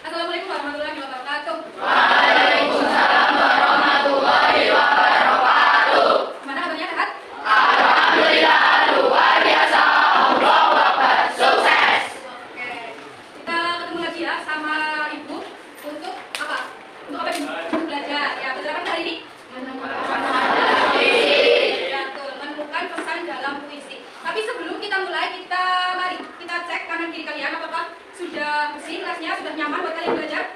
Assalamualaikum warahmatullahi wabarakatuh. Waalaikumsalam warahmatullahi wabarakatuh. Gimana kabarnya, sehat? Alhamdulillah, luar biasa. Allahu Akbar. Sukses. Oke. Kita ketemu lagi ya sama Ibu untuk apa? Untuk apa ini? Untuk belajar. Ya, belajar apa hari ini? Ya, betul. Menemukan pesan dalam puisi. Tapi sebelum kita mulai, mari kita cek kanan kiri kalian apakah sudah bersih kelasnya, sudah nyaman buat kalian belajar?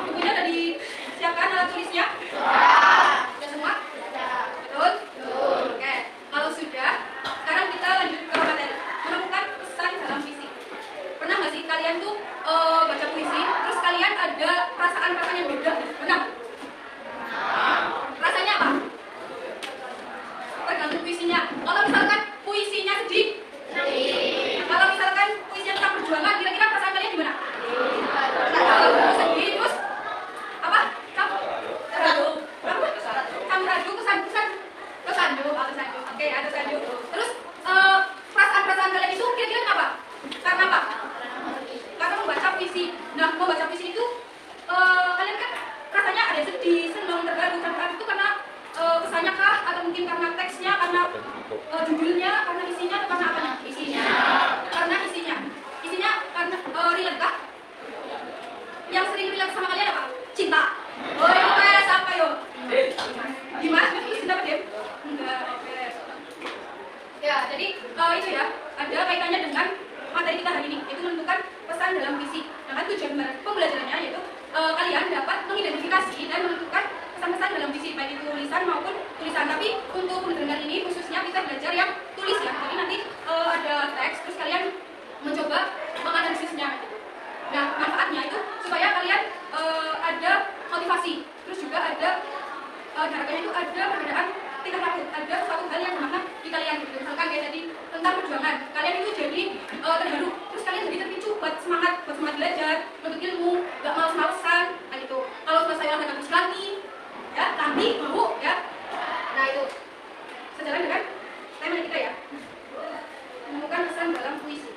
Bukunya sudah disiapkan, alat tulisnya? Sudah semua? Betul? Oke. Kalau sudah, sekarang kita lanjut ke materi. Menemukan pesan dalam puisi. Pernah nggak sih kalian tuh baca puisi, terus kalian ada perasaan-perasaan yang beda? Pernah? Rasanya apa? Tergantung puisinya. Kalau misalkan puisinya sedih, kalau misalkan puisinya tentang perjuangan, kira-kira perasaan kalian gimana? Sedih, terus apa? Terharu. Tersanjung. Oke, ada tersanjung. Terus perasaan-perasaan kalian itu kira-kira kenapa? Karena apa? Karena membaca puisi. Nah, membaca puisi itu kalian kan rasanya ada sedih, senang, terharu. Terharu itu karena kesannya kah? Atau mungkin karena teksnya, karena judulnya, karena isinya, atau karena apanya? Isinya. Karena isinya. Isinya karena relate kah? Yang sering relate sama kalian apa? Cinta. Oh, itu kayak siapa yo? Gimana? Cinta apa, Dem? Enggak, oke. Ya, jadi itu ya, ada kaitannya dengan materi kita hari ini, yaitu menentukan pesan dalam puisi. Nah, kan tujuan pembelajarannya yaitu kalian dapat mengidentifikasi dan menentukan pesan-pesan dalam puisi, baik itu tulisan maupun tulisan. Tapi untuk pendengar ini khususnya kita belajar yang tulis ya. Jadi nanti ada teks, terus kalian mencoba menganalisisnya. Nah, manfaatnya itu supaya kalian ada motivasi, terus juga ada harapannya itu ada perbedaan tingkah laku, ada suatu hal yang bermakna di kalian gitu. Misalkan kayak tadi tentang perjuangan, kalian itu jadi terharu, terus kalian jadi terpicu buat semangat belajar, untuk ilmu, gak males-malesan, nah gitu. Kalau selesai olahraga puisi lagi, ya nanti mau ya. Nah itu sejalan dengan tema kita ya, menemukan pesan dalam puisi.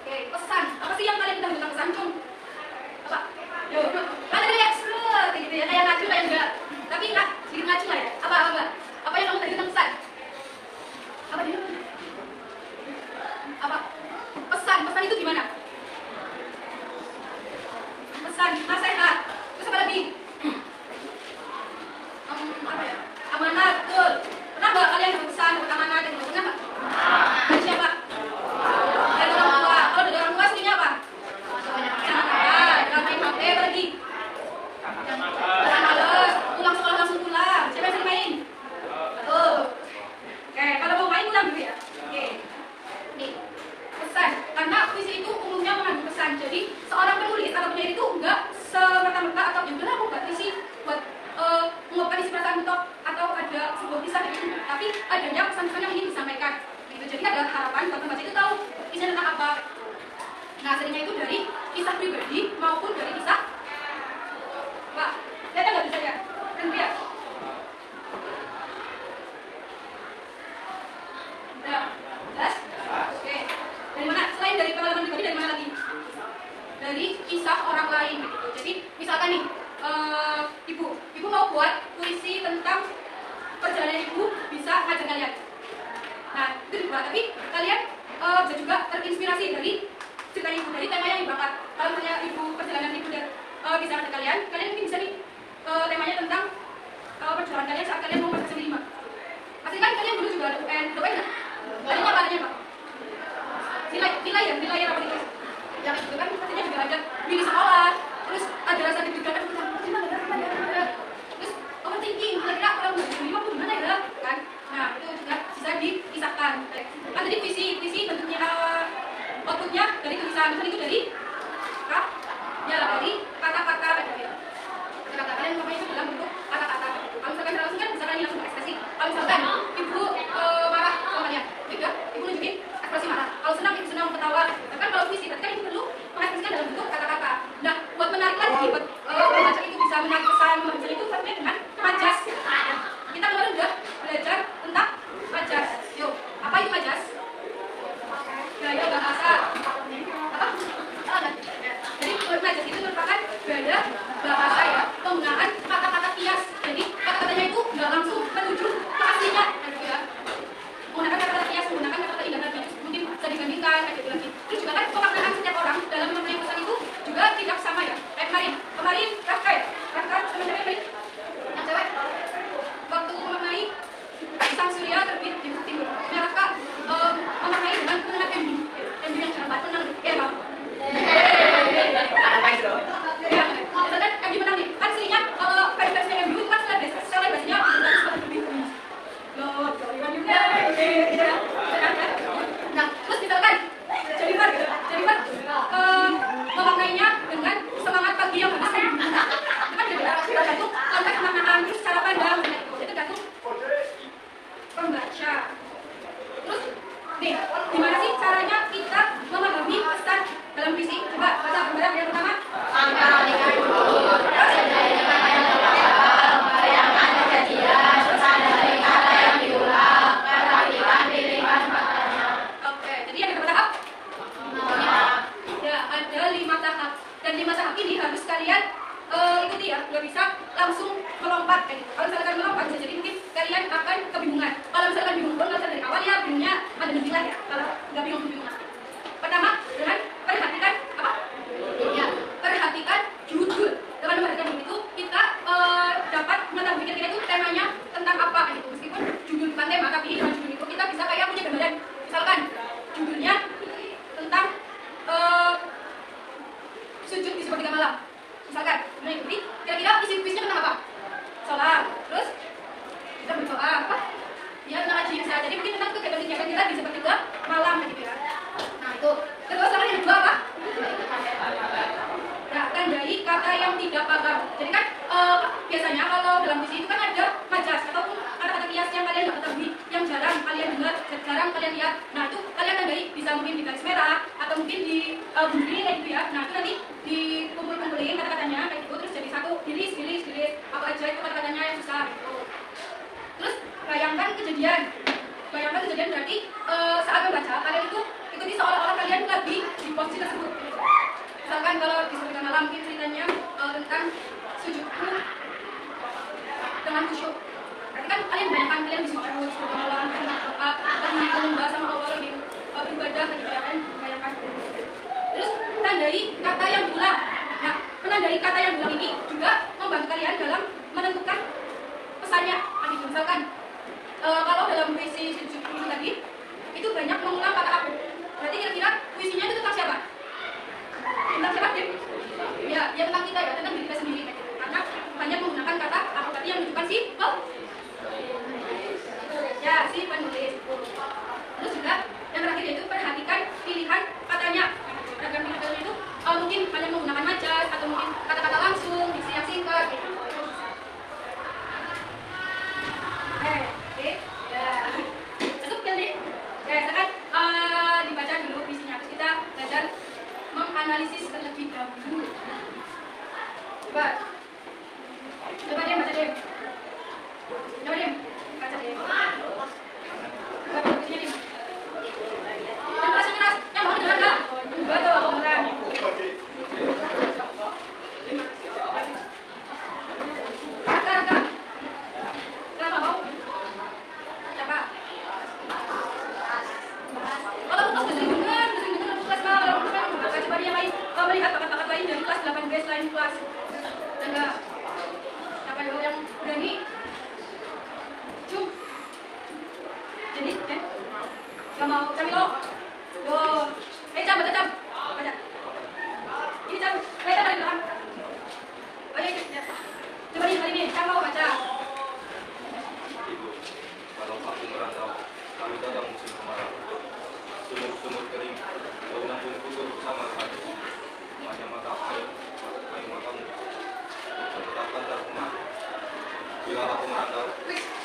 Oke, pesan. Apa sih yang kalian kita tentang pesan, Cung? Apa? Yo, ada kayak kayak gitu ya, kayak ngacu kayak enggak. Tapi enggak, sedikit ngacu lah ya. Apa yang kamu tadi tentang pesan? Apa dia? Apa? Pesan itu gimana? Pesan, nasihat. Terus apa lagi? Apa ya? Amanat, betul. Pernah nggak kalian dapat pesan, dapat amanat, dan pernah nggak? Dari siapa? Dari orang tua. Kalau dari orang tua seringnya apa? Jangan main HP, apa lagi? Jangan males, pulang sekolah langsung pulang. Siapa yang sering main? Betul. Oke, kalau mau main pulang dulu ya. Oke. Nih, pesan. Karena puisi itu umumnya mengandung pesan. Jadi seorang penulis atau penyair itu enggak semerta-merta atau ya udahlah aku buat puisi buat mengungkapkan isi perasaan untuk atau ada sebuah kisah gitu. Tapi adanya pesan-pesan yang ingin disampaikan. Gitu. Jadi ada harapan buat pembaca itu tahu isinya tentang apa. Nah, seringnya itu dari kisah pribadi maupun dari kisah Pak, lihat nggak bisa ya? Berhenti ya? Udah, jelas? Oke. Dari mana? Selain dari pengalaman pribadi, dari mana lagi? Dari kisah orang lain gitu. Jadi, misalkan nih, ibu mau buat puisi tentang perjalanan ibu bisa ngajar kalian. Nah, itu dibuat, tapi kalian bisa juga terinspirasi dari cerita ibu, dari tema yang dibangkat. Kalau misalnya perjalanan ibu dan bisa ngajar kalian mungkin bisa nih temanya tentang perjalanan kalian saat kalian mau masuk SMA. Pasti kan kalian dulu juga ada UN, nggak? Adanya apa? Nilai apa itu? Yang itu kan pastinya juga ada mini sekolah, terus ada rasa deg-degan, terus overthinking, kira-kira kalau nggak bisa lima tuh gimana ya kan? Nah itu juga bisa dikisahkan. Kan tadi puisi bentuknya outputnya dari tulisan, itu dari dari kata-kata kata-kata kalian namanya itu dalam bentuk kata-kata. Kalau misalkan langsung kan bisa kalian langsung ekspresi. Kalau misalkan ibu marah sama kalian, juga ibu nunjukin ekspresi marah. Kalau senang ibu senang ketawa. Kan kalau puisi berarti kan ibu perlu mengekspresikan dalam bentuk kata-kata. Nah, buat menarik lagi, buat pembaca itu bisa menarik pesan, membaca itu sampai dengan majas. Kita kemarin udah belajar tentang majas. Yuk, apa itu majas? Ya, gimana sih caranya kita memahami pesan dalam puisi? Coba baca bareng yang pertama. Angka dengan dulu, dengan yang terdapat, bayangkan kejadian, pesan dari kata yang diulang, perhatikan pilihan katanya. Oke, jadi ada berapa tahap? Ya, ada 5 tahap. Dan 5 tahap ini harus kalian ikuti ya, nggak bisa langsung melompat kayak gitu. Kalau misalkan kalian melompat, bisa jadi mungkin kalian akan kebingungan. Kalau misalkan bingung, nggak usah dari awal ya, bingungnya ada defilah ya. Kalau nggak bingung. Pertama, dengan perhatikan apa? Ya, perhatikan judul. Dengan memperhatikan judul itu, kita dapat mengetahui kira-kira itu temanya tentang apa kayak gitu. Meskipun judul bukan tema, tapi dengan judul itu kita bisa kayak punya gambaran. Misalkan judulnya tentang sujud di sepertiga malam. Misalkan, jadi kira-kira isi puisinya tentang apa? Sholat. Terus kita berdoa apa? Ya tentang haji saja. Jadi mungkin tentang kegiatan kita di sepertiga malam gitu ya. Nah itu. Terus sama yang kedua apa? Nah, tandai kata yang tidak paham. Jadi kan biasanya kalau dalam puisi itu kan ada majas ataupun kata-kata kias yang kalian nggak ketahui, yang jarang kalian dengar, jarang kalian lihat. Nah itu kalian tandai bisa mungkin di garis merah atau mungkin di bunyi kayak gitu ya. Nah itu nanti dikumpul-kumpulin kata-katanya kayak gitu, terus jadi satu, dilis apa aja itu kata-katanya yang susah gitu. Terus bayangkan kejadian berarti saat membaca kalian itu ikuti seolah-olah kalian lagi di posisi tersebut. Misalkan kalau di sepertiga malam mungkin ceritanya tentang sujudku dengan khusyuk. Berarti kan kalian bayangkan kalian di sujud sepertiga malam dengan doa dan menyembah sama Allah lagi beribadah gitu ya kan, bayangkan. Terus tandai kata yang diulang. Nah, menandai kata yang diulang ini juga membantu kalian dalam menentukan pesannya. Misalkan kalau dalam puisi sujud ini tadi itu banyak mengulang kata aku. Berarti kira-kira puisinya itu tentang siapa? Tentang siapa, Dim? Ya tentang kita ya, tentang diri kita sendiri. Karena banyak menggunakan kata aku berarti yang menunjukkan si si penulis. Terus juga yang terakhir yaitu perhatikan pilihan katanya. Perhatikan pilihan katanya itu mungkin banyak menggunakan majas atau mungkin kata-kata langsung, diksi yang singkat gitu. Cukup kan nih? Sekarang dibaca dulu puisinya, terus kita belajar menganalisis terlebih dahulu. Coba dia baca deh. Coba dia baca deh. Coba puisinya nih. Yang keras, yang mau dengar nggak? Betul, aku beneran. Raka. Kenapa mau? Siapa? Kalau aku sering dengar kelas kalau coba dia lain, melihat bakat-bakat lain dari kelas 8B lain kelas. Enggak. Siapa dulu yang berani? Cum. Jadi, nggak mau Camilo. Tuh. Cam, baca. Ini Cam, baca dari belakang. Oh iya, ya. Coba nih kali ini, Cam mau baca. Kalau aku merantau, kami datang musim kemarau. Sumur-sumur kering, daunan pun putus bersama padu. Hanya mata air matamu. Tetapkan terkemar. Bila aku merantau,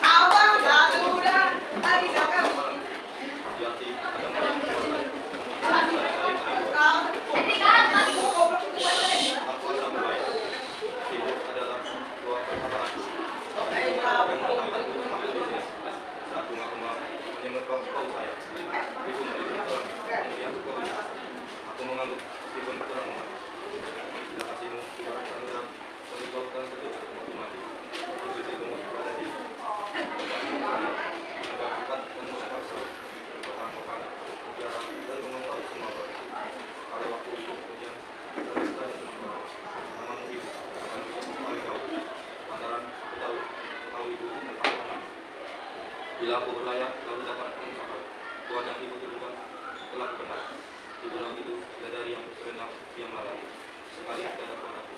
Awang satu udah, tadi siapa? di hati ada malam keluarga. Aku adalah mulai. Hidup adalah dua perkataan. Yang menantangkan untuk mengambil bisnis. Saat bunga-bunga menyengat kau saya. Itu menjadi orang. Kemudian kau aku menganggap meskipun kurang mengerti. Bila kasihmu ibarat samudra, untuk kau kan betul aku mati. Begitu itu pada diri. Agar bukan dan terpaksa. Bertahan-tahan. Biar dan mengontrol semua orang. Pada waktu itu kemudian terus dan semua. Namun hidup akan paling jauh. Antara tahu itu tentang apa. Bila aku berlayak lalu dapat mencapai Tuhan yang ibu tuduhkan telah benar. Di dalam itu dari yang serenang yang lalat. Sekali tidak dapat aku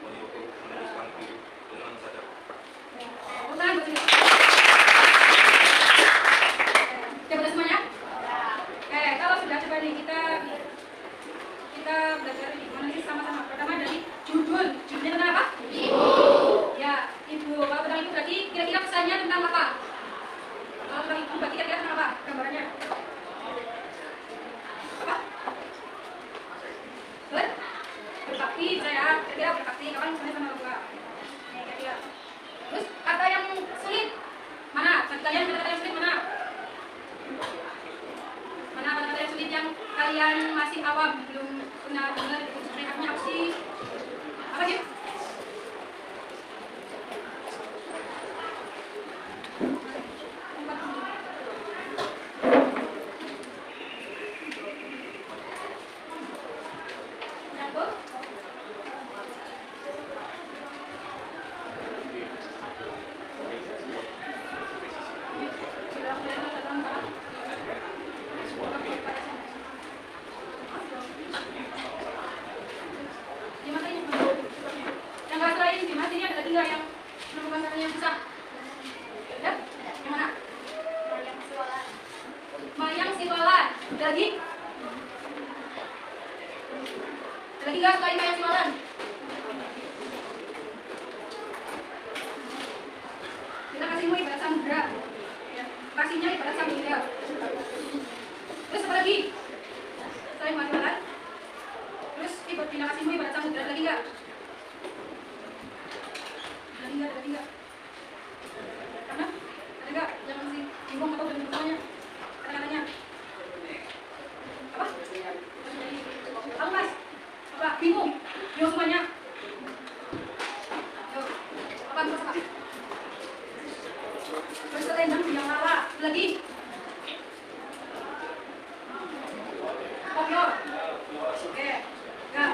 meniupku menuliskan hidup dengan sadar. Sudah semuanya? Kalau sudah coba nih kita belajar ini analisis sama-sama. Pertama dari judulnya tentang apa? Ibu. Ya, ibu. Kalau tentang ibu berarti kira-kira pesannya tentang apa? Kalau tentang ibu berarti kira-kira tentang apa? Gambarannya? yang kalian masih awam, belum pernah dengar itu sebenarnya artinya apa sih? Apa sih? Lagi nggak sekali mayang siwalan? Kita kasihmu ibarat samudra, ya. Kasihnya ibarat samudra. Terus apa lagi? Selain mayang siwalan, terus ibarat kasihmu ibarat samudra, lagi nggak? Lagi nggak? Karena ada nggak yang masih bingung atau belum semuanya? Kata-katanya apa? Kamu mas? Apa? Bingung? Bingung semuanya? Yuk, apa? Berselendang biang lala. Lagi? Kopior? Oke. Enggak.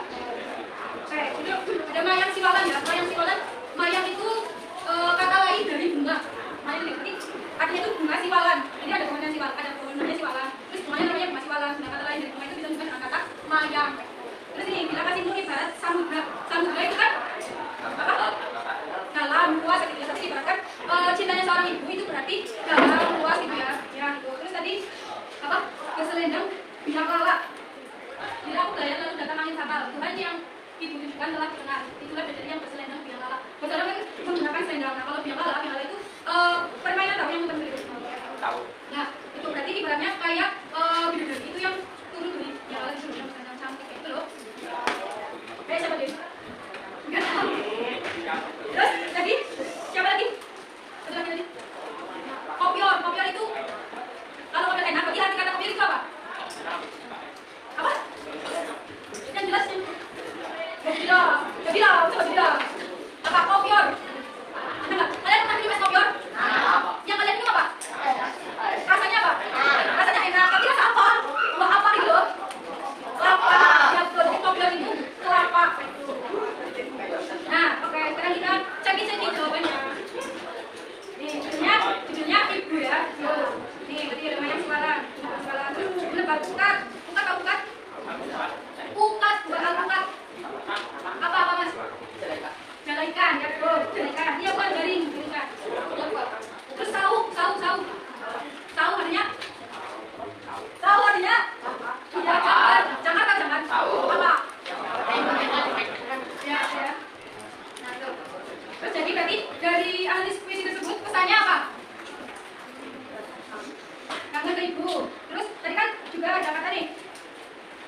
Oke, itu ada mayang siwalan ya. Mayang siwalan, mayang itu kata lain dari bunga. Mayang ini artinya itu bunga siwalan. Jadi ada pohonnya siwalan, ada pohonnya siwalan. Terus bunganya namanya bunga siwalan. Nah, kata lain dari bunga itu bisa disebut dengan kata mayang. Terus ini bila kasihmu ibarat samudra. Samudra itu kan apa? Dalam luas gitu. Tapi ibaratkan cintanya seorang ibu itu berarti dalam luas gitu ya. Ya gitu. Terus tadi apa? Berselendang biang lala. Jadi aku gaya lalu datang angin sakal. Tuhan yang ibu tunjukkan telah benar. Itulah bedanya yang berselendang biang lala. Berselendang kan menggunakan selendang. Nah, kalau biang lala itu permainan tahu yang bukan berdiri. Tahu. Nah, itu berarti ibaratnya kayak bidadari itu yang turun dari biang lala itu yang selendang cantik kayak gitu loh. Siapa dia? Enggak tahu. Terus tadi siapa lagi? Satu lagi tadi. Kopior. Kopior itu kalau kopior enak, bagi arti kata kopior itu apa? Apa? Yang jelas yang Gobira. Apa kopior? Ada nggak? Kalian pernah minum es kopior? Yang kalian minum apa? Rasanya apa? Rasanya enak. Tapi rasa apa? Wah, apa gitu loh? Kelapa. Ya betul. Jadi kopior itu kelapa. Nah, oke. Sekarang kita ceki jawabannya. Nih, judulnya ibu ya. Nih, berarti ada mayang siwalan. Terus lebar ukat. Ukat apa ukat? Ukat, bukan alpukat. Apa mas? Jala ikan, ya betul. Jala ikan. Iya bukan jaring, ikan. Terus tahu artinya? Tahu artinya? Iya, jangan kan jangan. Apa? Ya. Nah, tuh. Terus jadi berarti dari analisis puisi tersebut pesannya apa? Kangen ke ibu. Terus tadi kan juga ada kata nih.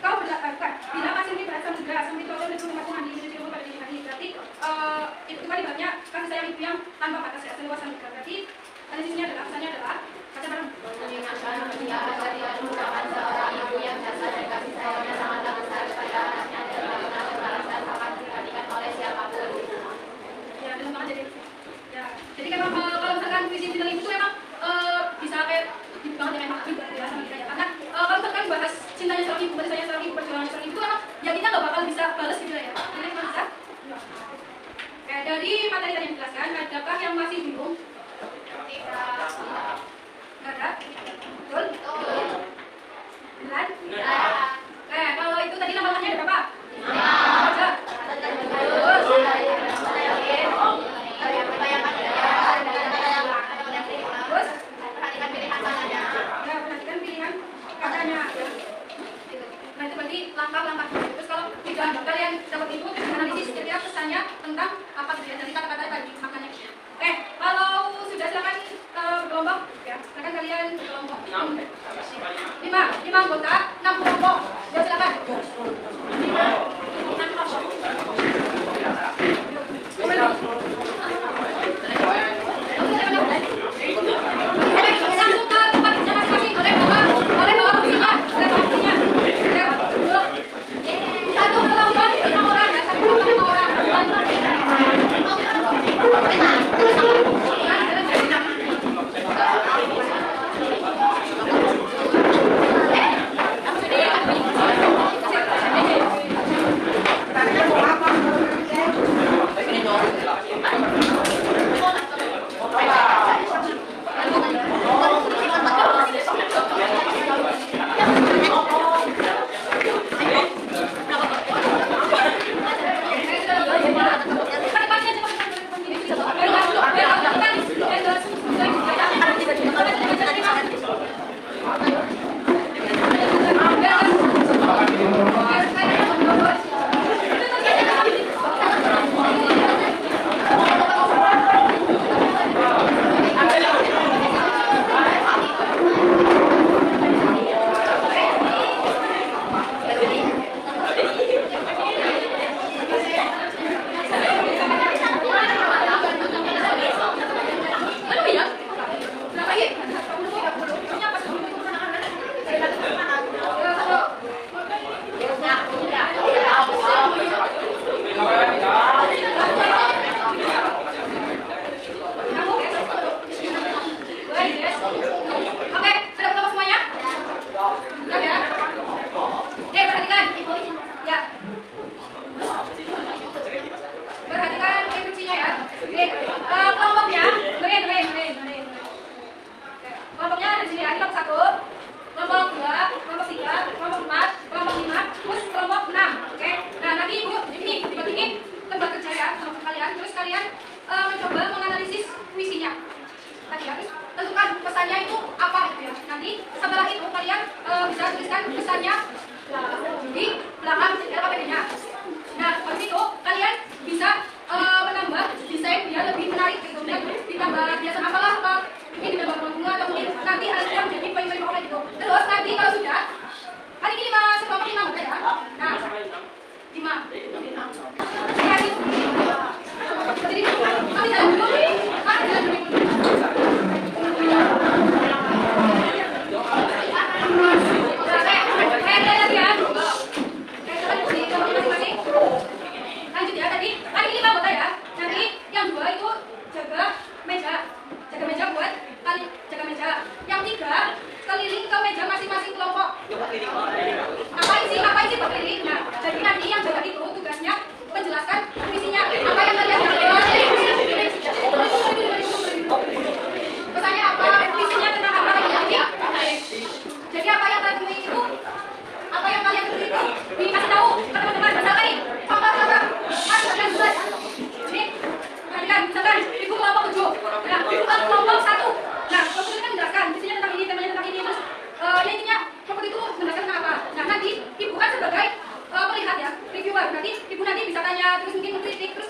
Kau berlakukan bila masih ini berasa muda, sampai turun itu rumah Tuhan di Indonesia pada dini hari. Berarti itu kan ibaratnya kasih sayang ibu yang tanpa batas ya, seluas samudra. Berarti analisisnya adalah pesannya adalah baca bareng. Mengingatkan ketika dari ucapan seorang ibu yang jasa dan kasih sayangnya sangatlah besar kepada anaknya dan tak pernah berbalas dan akan diperhatikan oleh siapapun. Ya, benar banget jadi. Ya, jadi kan kalau misalkan puisi tentang ibu itu emang bisa kayak gitu banget ya, emang ya sama kita ya. Karena kalau misalkan bahas cintanya seorang ibu, bahasanya seorang ibu, perjuangannya seorang ibu, emang ya kita nggak bakal bisa balas gitu ya. Jadi cuma bisa. Oke, dari materi tadi yang dijelaskan, adakah yang masih bingung? Nggak ada? Betul? Benar? Oke, kalau itu tadi nomornya ada berapa? 5. Terus? Perhatikan pilihan katanya. Nah, itu berarti langkah-langkah. Terus kalau tidak kalian dapat itu, analisis kira-kira pesannya tentang apa sebenarnya dari kata-kata tadi maknanya. Oke, kalau sudah silakan berkelompok ya. Silakan kalian berkelompok. 5 anggota, 6 kelompok. Ya silakan. 6 kelompok. Langsung ke tempat masing-masing. Boleh bawa kursinya.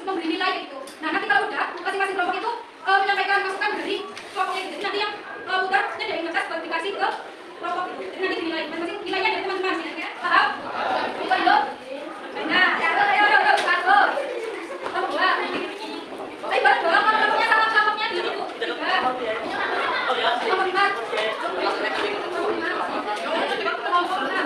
memberi nilai gitu. Nah nanti kalau udah masing-masing kelompok itu menyampaikan masukan dari kelompoknya gitu. Jadi nanti yang putar itu dari ngetes buat dikasih ke kelompok itu. Jadi nanti dinilai masing-masing nilainya dari teman-teman ya. Paham? Bukan lo? Nah, ayo, satu. Nomor 2. Tapi baru doang kalau kelompoknya sama kelompoknya di situ. 3. Nomor 4. Nomor 5. Kelompok 6.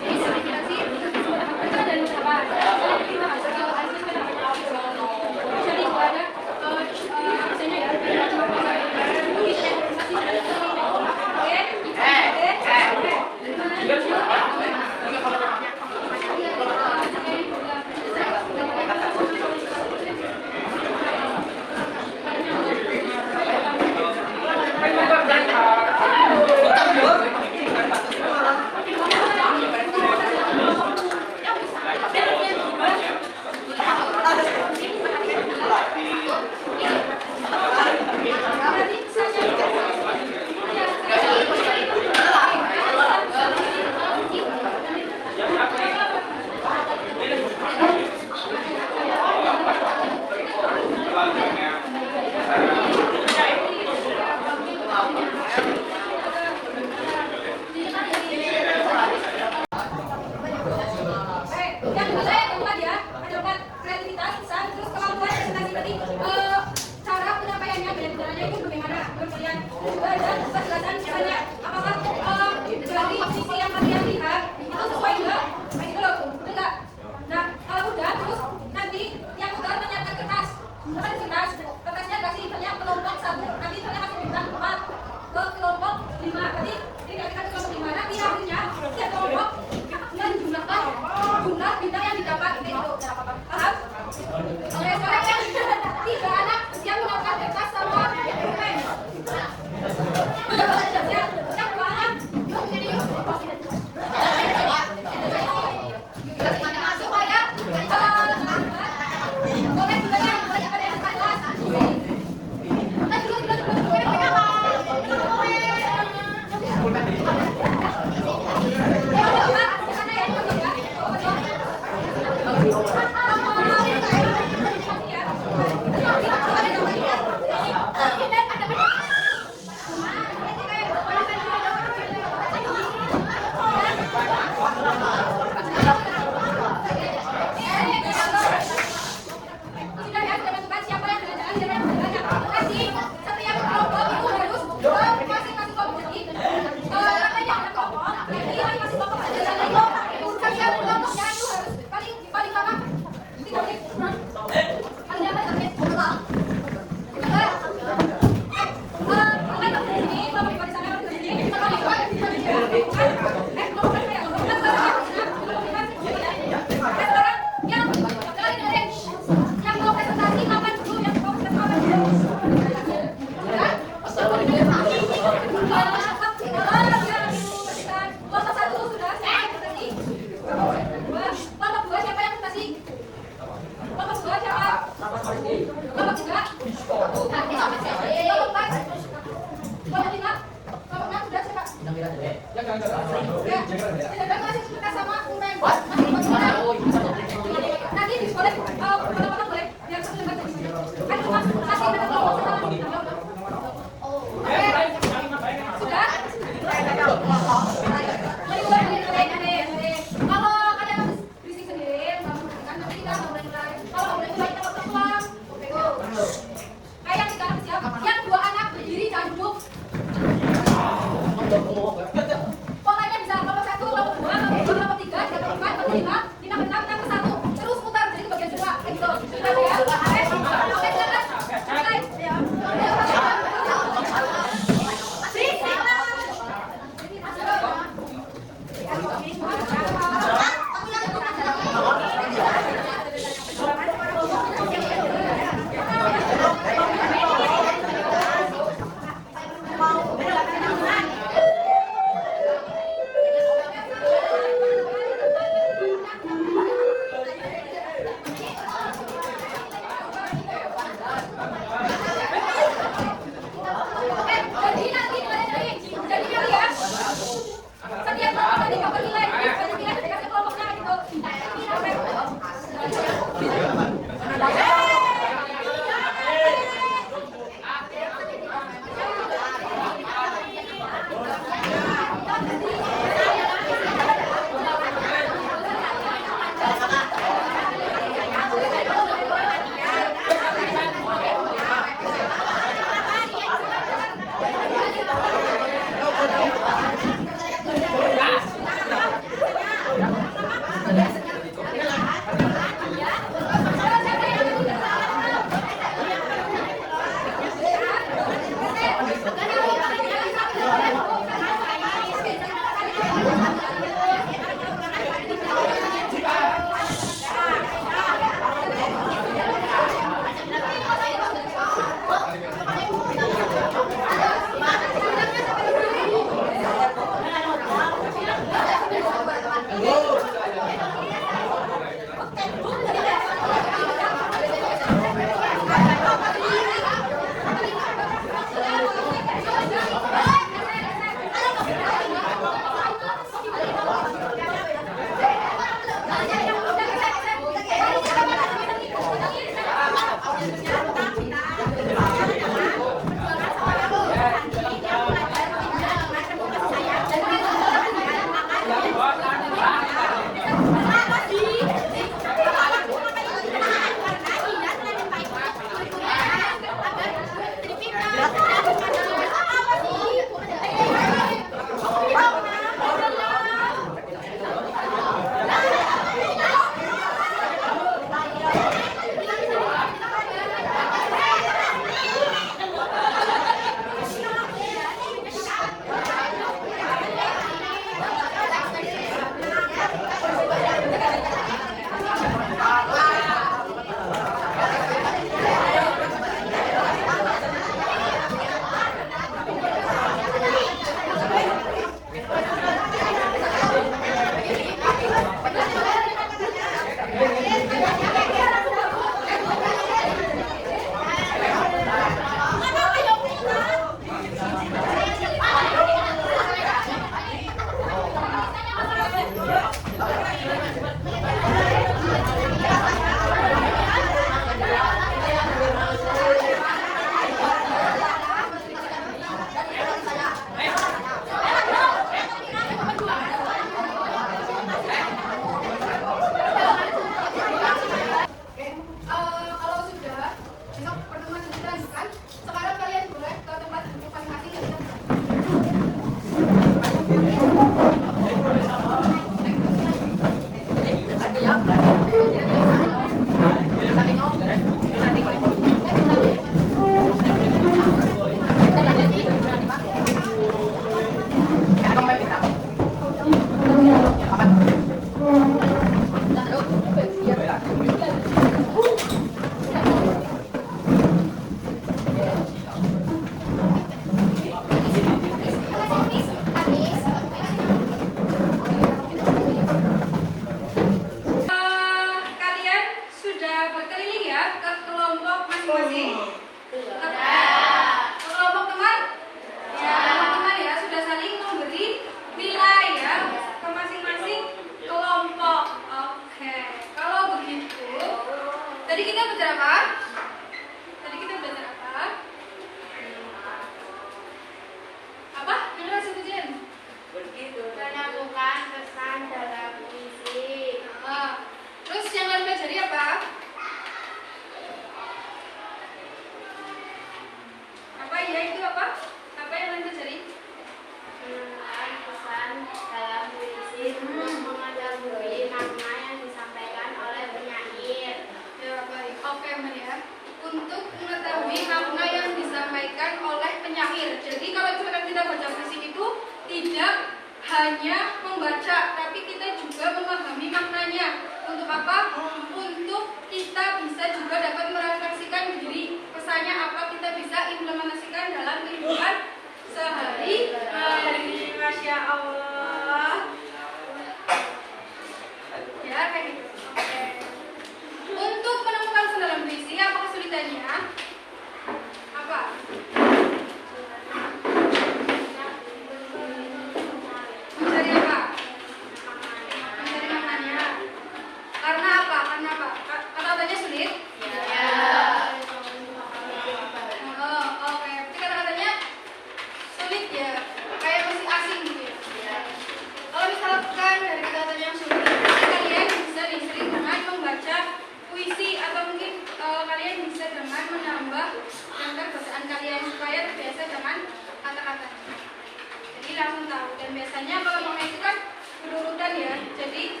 Jadi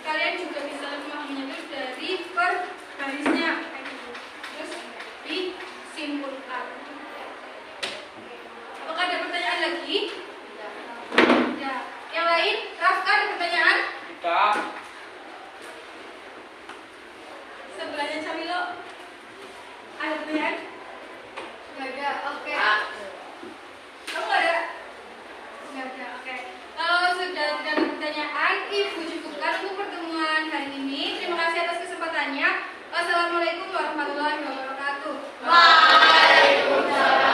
kalian juga bisa lebih memahaminya itu dari per barisnya. Terus disimpulkan. Apakah ada pertanyaan lagi? Ya. Yang lain, Rafka ada pertanyaan? Tidak. Sebelahnya Camilo ada pertanyaan? Nggak ada. Oke. Kamu nggak ada? Nggak ada. Oke. Kalau sudah tidak ada pertanyaan, Ibu cukupkan untuk pertemuan hari ini. Terima kasih atas kesempatannya. Wassalamualaikum warahmatullahi wabarakatuh. Waalaikumsalam.